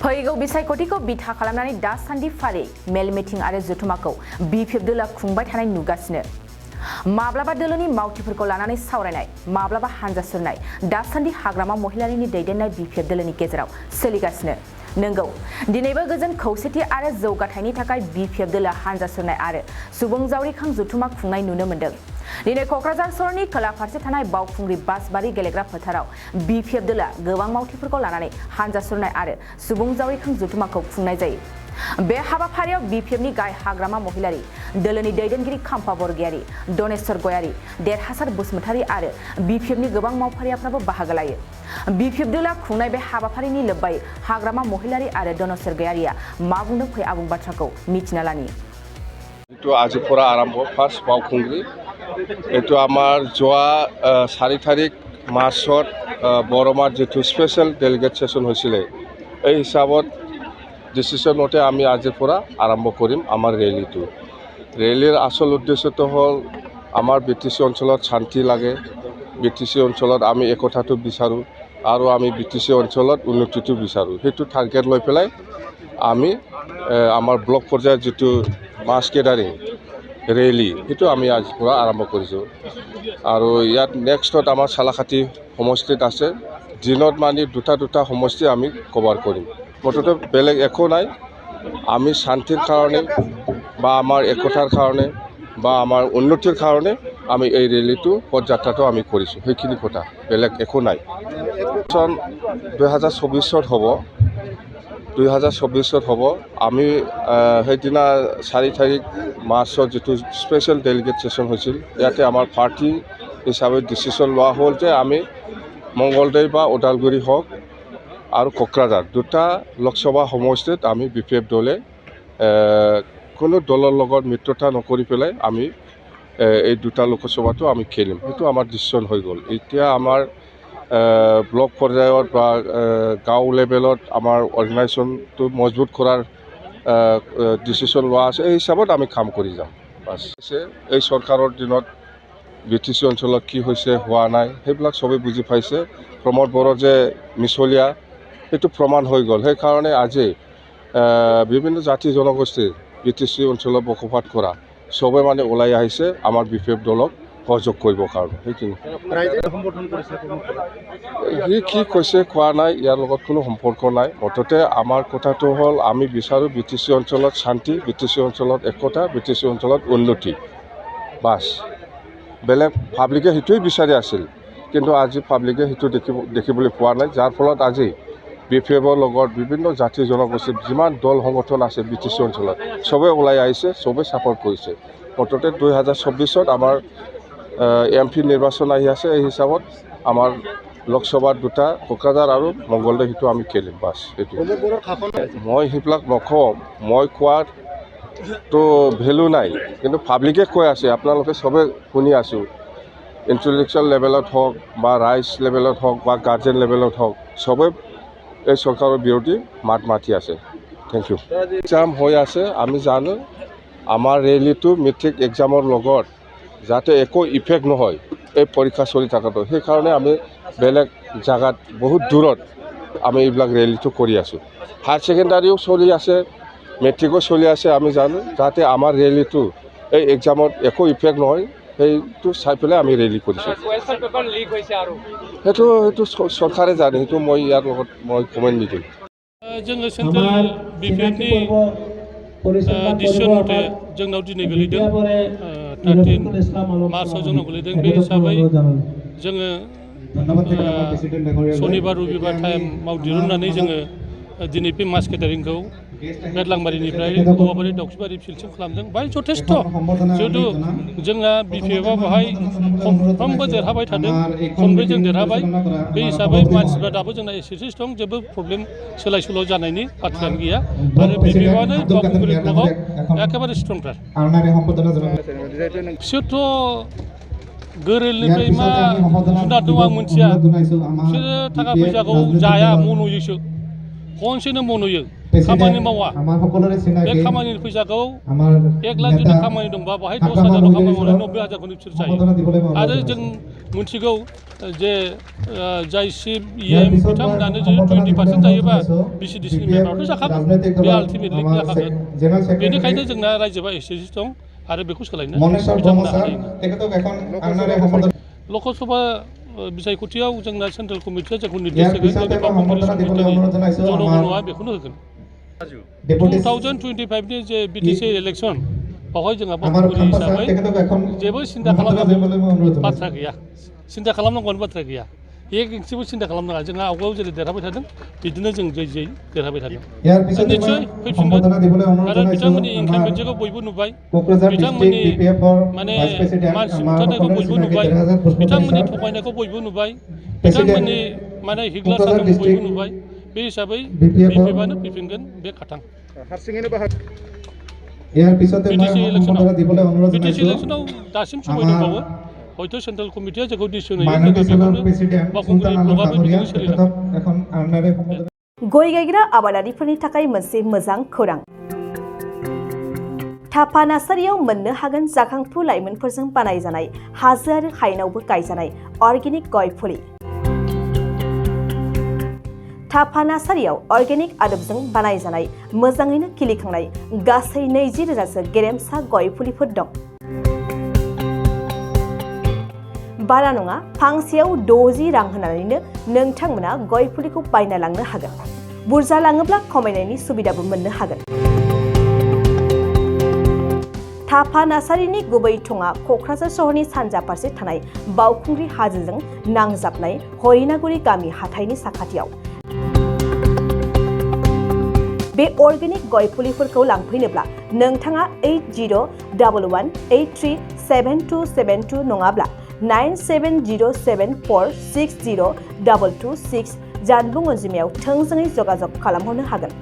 फैगौ बिसायख'थिखौ बिथा खालामनानै दासान्दि फारि मेल मिटिं आरो जथुमाखौ बिपिएफ दोला खुंबाय थानाय नुगासिनो। माब्लाबा दोलोनि मावथिफोरखौ लानानै सावरायनाय, माब्लाबा हानजा सुरनाय दासान्दि हाग्रामा महिलारिनि दैदेननाय बिपिएफ दोलोनि गेजेराव सोलिगासिनो। नंगौ, दिनैबो गोजोन खौसेथि आरो जौगाथायनि थाखाय बिपिएफ दोला हानजा सुरनाय आरो सुबुं जावरिखां जथुमा खुंनाय नुनो मोन्दों। दिनै क'क्राझार सहरनि खोला फारसे थानाय बावखुंग्रि बासबारि गेलेग्रा फोथाराव बिपिएफ दोला गोबां मावथिफोरखौ लानानै हानजा सुरनाय आरो सुबुं जावरिखां जथुमाखौ खुंनाय जायो। बे हाबाफारियाव बिपिएफनि गाहाय हाग्रामा महिलारि, दोलोनि दैदेनगिरि खाम्फा बरगयारि, दनेश्वर गयारि, देरहासार बसुमतारि आरो बिपिएफनि गोबां मावफारियाफ्राबो बाहागो लायो। बिपिएफ दोला खुंनाय बे हाबाफारिनि लोब्बायै हाग्रामा महिलारि आरो दनेश्वर गयारिया मा बुंदों फै आबुं बाथ्राखौ मिथिना लानि। এইটো আজিৰ পৰা আৰম্ভ ফাৰ্ষ্ট বাওখুংগ্ৰী। এইটো আমাৰ যোৱা 4 তাৰিখ মাৰ্চত বৰমাৰ যিটো স্পেচিয়েল ডেলিগেট সেশ্যন হৈছিলে, এই হিচাপত ডিচিশ্যন মতে আমি আজিৰ পৰা আৰম্ভ কৰিম আমাৰ ৰেলীটো। ৰেলীৰ আচল উদ্দেশ্যটো হ'ল আমাৰ বিটিচি অঞ্চলত শান্তি লাগে, বিটিচি অঞ্চলত আমি একতাটো বিচাৰোঁ আৰু আমি বিটিচি অঞ্চলত উন্নতিটো বিচাৰোঁ। সেইটো টাৰ্গেট লৈ পেলাই আমি আমাৰ ব্লক পৰ্যায়ত যিটো মাছ গেডাৰিং ৰেলী, সেইটো আমি আজিৰ পৰা আৰম্ভ কৰিছোঁ। আৰু ইয়াত নেক্সটত আমাৰ চালাকাটি সমষ্টিত আছে। দিনত মানে দুটা সমষ্টি আমি কভাৰ কৰিম। মুঠতে বেলেগ একো নাই। আমি শান্তিৰ কাৰণে বা আমাৰ একতাৰ কাৰণে বা আমাৰ উন্নতিৰ কাৰণে আমি এই ৰেলীটো পদযাত্ৰাটো আমি কৰিছোঁ, সেইখিনি কথা, বেলেগ একো নাই। 2024 হ'ব, 2024 হ'ব। আমি সেইদিনা 4 তাৰিখ মাৰ্চত যিটো স্পেচিয়েল ডেলিগেট সেশ্যন হৈছিল, ইয়াতে আমাৰ পাৰ্টি হিচাপে ডিচিশ্যন লোৱা হ'ল যে আমি মংগলদৈ বা ওদালগুৰি হওক আৰু কোকৰাঝাৰ দুটা লোকসভা সমষ্টিত আমি বিপিএফ দলে কোনো দলৰ লগত মিত্ৰতা নকৰি পেলাই আমি এই দুটা লোকসভাটো আমি খেলিম। সেইটো আমাৰ ডিচিশ্যন হৈ গ'ল। এতিয়া আমাৰ ব্লক পৰ্যায়ত বা গাঁও লেভেলত আমাৰ অৰ্গেনাইজেশ্যনটো মজবুত কৰাৰ ডিচিশ্যন লোৱা আছে। এই হিচাপত আমি কাম কৰি যাম। বাছ, এই চৰকাৰৰ দিনত বিটিচি অঞ্চলত কি হৈছে হোৱা নাই সেইবিলাক চবেই বুজি পাইছে। প্ৰমোদ বড়ো যে মিছলীয়া, সেইটো প্ৰমাণ হৈ গ'ল। সেইকাৰণে আজি বিভিন্ন জাতি জনগোষ্ঠীৰ বিটিচি অঞ্চলত বসবাস কৰা চবে মানে ওলাই আহিছে আমাৰ বিপিএফ দলক সহযোগ কৰিবৰ কাৰণে। সেইখিনি সি কি কৈছে কোৱা নাই, ইয়াৰ লগত কোনো সম্পৰ্ক নাই। মুঠতে আমাৰ কথাটো হ'ল আমি বিচাৰোঁ বিটিচি অঞ্চলত শান্তি, বিটিচি অঞ্চলত একতা, বিটিচি অঞ্চলত উন্নতি। বাছ, বেলেগ পাব্লিকে সেইটোৱে বিচাৰি আছিল, কিন্তু আজি পাব্লিকে সেইটো দেখিবলৈ পোৱা নাই। যাৰ ফলত আজি বিপিএফৰ লগত বিভিন্ন জাতি জনগোষ্ঠীৰ যিমান দল সংগঠন আছে বিটিচি অঞ্চলত চবেই ওলাই আহিছে, চবেই ছাপৰ্ট কৰিছে। মুঠতে 2024 আমাৰ MP নিৰ্বাচন আহি আছে। এই হিচাপত আমাৰ লোকসভাত দুটা কোকৰাঝাৰ আৰু মংগলদৈ সেইটো আমি খেলিম। বাছ, সেইটো মই সেইবিলাক নকওঁ, মই কোৱাৰতো ভেলু নাই, কিন্তু পাব্লিকে কৈ আছে, আপোনালোকে চবে শুনি আছোঁ। ইণ্টেলেকচুৱেল লেভেলত হওক বা ৰাইজ লেভেলত হওক বা গাৰ্জেন লেভেলত হওক, চবে এই চৰকাৰৰ বিৰোধী মাত মাতি আছে। Thank U. এক্সাম হৈ আছে, আমি জানো আমাৰ ৰেলীটো মেট্ৰিক এক্সামৰ লগত যাতে একো ইফেক্ট নহয় এই পৰীক্ষা চলি থকাটো। সেইকাৰণে আমি বেলেগ জেগাত বহুত দূৰত আমি এইবিলাক ৰেলীটো কৰি আছোঁ। হায়াৰ ছেকেণ্ডাৰীও চলি আছে, মেট্ৰিকো চলি আছে। আমি জানো যাতে আমাৰ ৰেলীটো এই এক্সামত একো ইফেক্ট নহয়, সেইটো চাই পেলাই আমি ৰেলী কৰিছোঁ। সেইটো চৰকাৰে জানে, সেইটো মই ইয়াৰ লগত মই কমেণ্ট নিদিম। जोङो सेन्ट्रेल बिपिएफनि डिसिसन मथे जोंनाव दिनै गोलैदों, 13 मार्चआव जोंनाव गोलैदों। बे हिसाबै जोङो सनिबार रबिबार टाइमाव दिरुननानै जोङो दिनै बे मास गेदारिंखौ मेदलांबारिनिफ्राय औवाबारि दाउखिबारि फिल्डसिम खालामदों। बाहाय जथेस्थ', जिहेतु जोंना बिपिएफआ बाहाय खनफ्रोमबो देरहाबाय थादों, खनब्रै जों देरहाबाय। बे हिसाबै मानसिफ्रा दाबो जोंना एसेसो दं, जेबो प्रब्लेम सोलाय सोल' जानायनि बाथ्रायानो गैया। आरो बिपिएफआनो बावखुंग्रि ब्लकआव एखेबारे स्ट्रंथार। बिसोरथ' गोरेलनिफ्राय मा जुनार दं आं मिथिया, बिसोरो थाखा फैसाखौ जाया, मन'योसो, खनसेनो मन'यो। खामानि मावा बे खामानिनि फैसाखौ 1 लाख जुदि खामानि दंबा बाहाय 10,000 खामानि मावनानै 90,000खौनो बिसोर जायो आरो जों मिथिगौ जे जाय चिफ EM बिथांमोनानो जुदि 20% जायोबा BCDCनि मेम्बाराथ' जाखागोन बे आल्टिमेटलि जाखागोन बेनिखायनो जोंना रायजोआ एसेसो दं आरो बेखौ सोलायनो बिथांमोना हानाय नङा लकसभा बिसायख'थियाव जोंना सेन्ट्रेल कमिटिया जोंखौ निर्देश होगोन जोंनि बावखुंग्रि समितिनि जनगणआ बेखौनो होगोन 2025 नि जे BTC इलेक्सन बावहाय जोंहा बावखुंग्रि हिसाबै जेबो सिन्था खालामनांगौ बाथ्रा गैया सिन्था खालामनांगौनि बाथ्रा गैया एसेबो सिन्था खालामनाङा जोंहा आवगायाव जेरै देरहाबाय थादों बिदिनो जों जै देरहाबाय थादों जों निश्चय फैफिनगोन आरो बिथांमोननि इनकामबेन्सिखौ बयबो नुबाय बिथांमोननि माने मानसि बुथारनायखौ बयबो नुबाय बिथांमोननि थगायनायखौ बयबो नुबाय बिथांमोननि माने हिग्ला साजाखौ बयबो नुबाय बे हिसाबै BPFआनो फैफिनगोन बे खाथां BTC इलेक्सनाव दासिम समय दंबावो हयथ' सेन्ट्रेल कमिटिया जोंखौ डिसिसन होयो जोङो बेखौनो बावखुंग्रि ब्लकआबो बिदिनो सोलिलांगोन गय गायग्रा आबादारिफोरनि थाखाय मोनसे मोजां खौरां थापा नार्सारियाव मोननो हागोन जाखांफु लाइमोनफोरजों बानायजानाय हाजो आरो हायेनावबो गायजानाय अर्गेनिक गय फुलि थापा नार्सारियाव अर्गेनिक आदबजों बानायजानाय मोजाङैनो खिलिखांनाय गासै 20,000सो गेरेमसा गय फुलिफोर दं बारा नङा फांसेयाव 60 रां होनानैनो नोंथांमोना गय फुलिखौ बायना लांनो हागोन बुरजा लाङोब्ला खमायनायनि सुबिदाबो मोननो हागोन थापा नार्सारिनि गुबै थङा क'क्राझार सहरनि सानजा फारसे थानाय बावखुंग्रि हाजोजों नांजाबनाय हरिनागुरि गामि हाथाइनि साखाथियाव बे अर्गेनिक गय फुलिफोरखौ लांफैनोब्ला नोंथाङा 8011837272 नङाब्ला 9707460226 जानबुं अनजिमायाव थोंजोङै जगाजग खालामहरनो हागोन